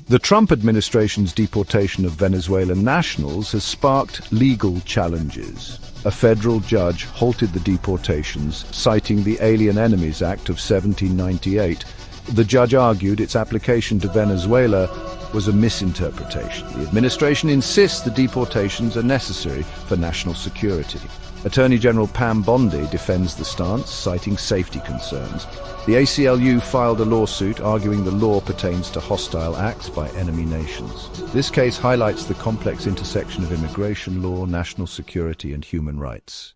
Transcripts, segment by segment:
The Trump administration's deportation of Venezuelan nationals has sparked legal challenges. A federal judge halted the deportations, citing the Alien Enemies Act of 1798. The judge argued its application to Venezuela was a misinterpretation. The administration insists the deportations are necessary for national security. Attorney General Pam Bondi defends the stance, citing safety concerns. The ACLU filed a lawsuit arguing the law pertains to hostile acts by enemy nations. This case highlights the complex intersection of immigration law, national security, and human rights.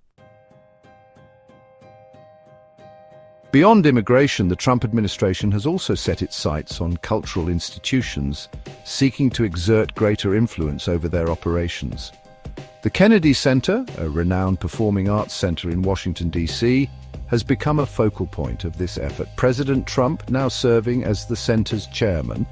Beyond immigration, the Trump administration has also set its sights on cultural institutions, seeking to exert greater influence over their operations. The Kennedy Center, a renowned performing arts center in Washington, D.C., has become a focal point of this effort. President Trump, now serving as the center's chairman,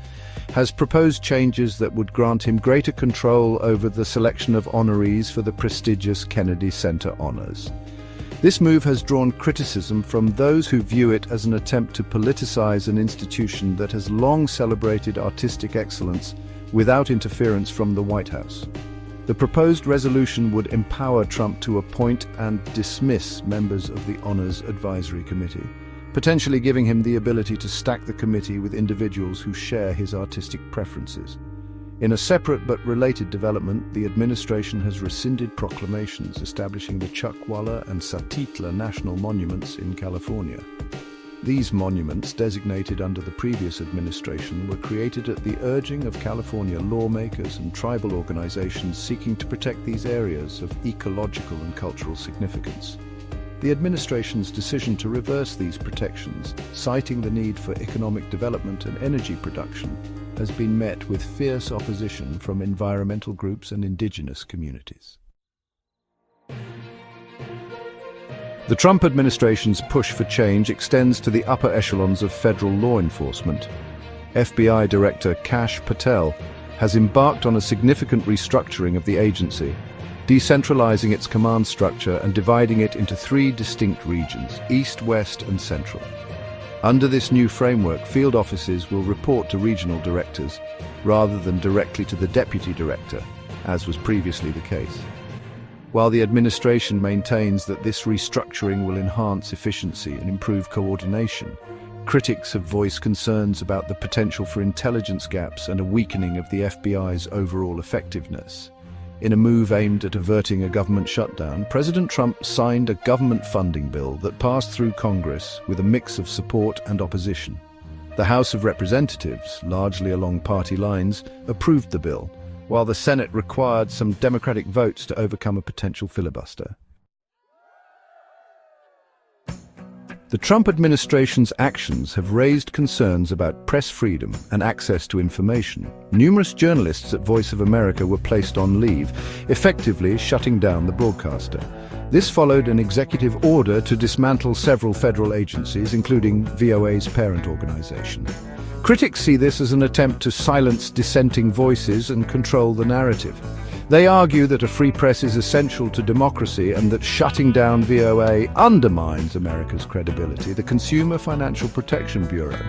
has proposed changes that would grant him greater control over the selection of honorees for the prestigious Kennedy Center honors. This move has drawn criticism from those who view it as an attempt to politicize an institution that has long celebrated artistic excellence without interference from the White House. The proposed resolution would empower Trump to appoint and dismiss members of the Honors Advisory Committee, potentially giving him the ability to stack the committee with individuals who share his artistic preferences. In a separate but related development, the administration has rescinded proclamations establishing the Chuckwalla and Satitla national monuments in California. These monuments, designated under the previous administration, were created at the urging of California lawmakers and tribal organizations seeking to protect these areas of ecological and cultural significance. The administration's decision to reverse these protections, citing the need for economic development and energy production, has been met with fierce opposition from environmental groups and indigenous communities. The Trump administration's push for change extends to the upper echelons of federal law enforcement. FBI Director Kash Patel has embarked on a significant restructuring of the agency, decentralizing its command structure and dividing it into three distinct regions: East, West, and Central. Under this new framework, field offices will report to regional directors rather than directly to the deputy director, as was previously the case. While the administration maintains that this restructuring will enhance efficiency and improve coordination, critics have voiced concerns about the potential for intelligence gaps and a weakening of the FBI's overall effectiveness. In a move aimed at averting a government shutdown, President Trump signed a government funding bill that passed through Congress with a mix of support and opposition. The House of Representatives, largely along party lines, approved the bill, while the Senate required some Democratic votes to overcome a potential filibuster. The Trump administration's actions have raised concerns about press freedom and access to information. Numerous journalists at Voice of America were placed on leave, effectively shutting down the broadcaster. This followed an executive order to dismantle several federal agencies, including VOA's parent organization. Critics see this as an attempt to silence dissenting voices and control the narrative. They argue that a free press is essential to democracy and that shutting down VOA undermines America's credibility. The Consumer Financial Protection Bureau,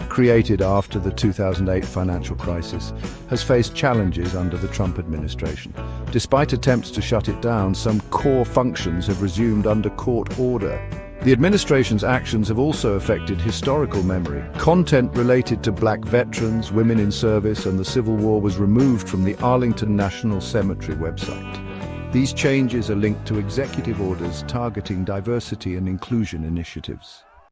created after the 2008 financial crisis, has faced challenges under the Trump administration. Despite attempts to shut it down, some core functions have resumed under court order. The administration's actions have also affected historical memory. Content related to black veterans, women in service, and the Civil War was removed from the Arlington National Cemetery website. These changes are linked to executive orders targeting diversity and inclusion initiatives.